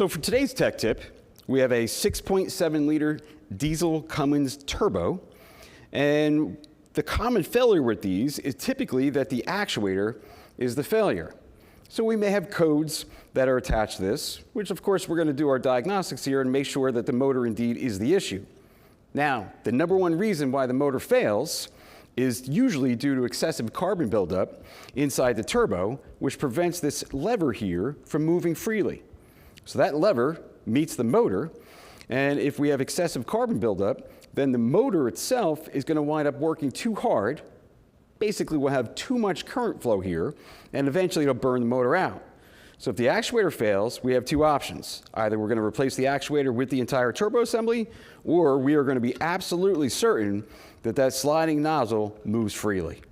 So for today's tech tip, we have a 6.7 liter diesel Cummins turbo, and the common failure with these is typically that the actuator is the failure. So we may have codes that are attached to this, which of course we're going to do our diagnostics here and make sure that the motor indeed is the issue. Now, the number one reason why the motor fails is usually due to excessive carbon buildup inside the turbo, which prevents this lever here from moving freely. So that lever meets the motor, and if we have excessive carbon buildup, then the motor itself is going to wind up working too hard. Basically, we'll have too much current flow here, and eventually it'll burn the motor out. So if the actuator fails, we have two options. Either we're going to replace the actuator with the entire turbo assembly, or we are going to be absolutely certain that that sliding nozzle moves freely.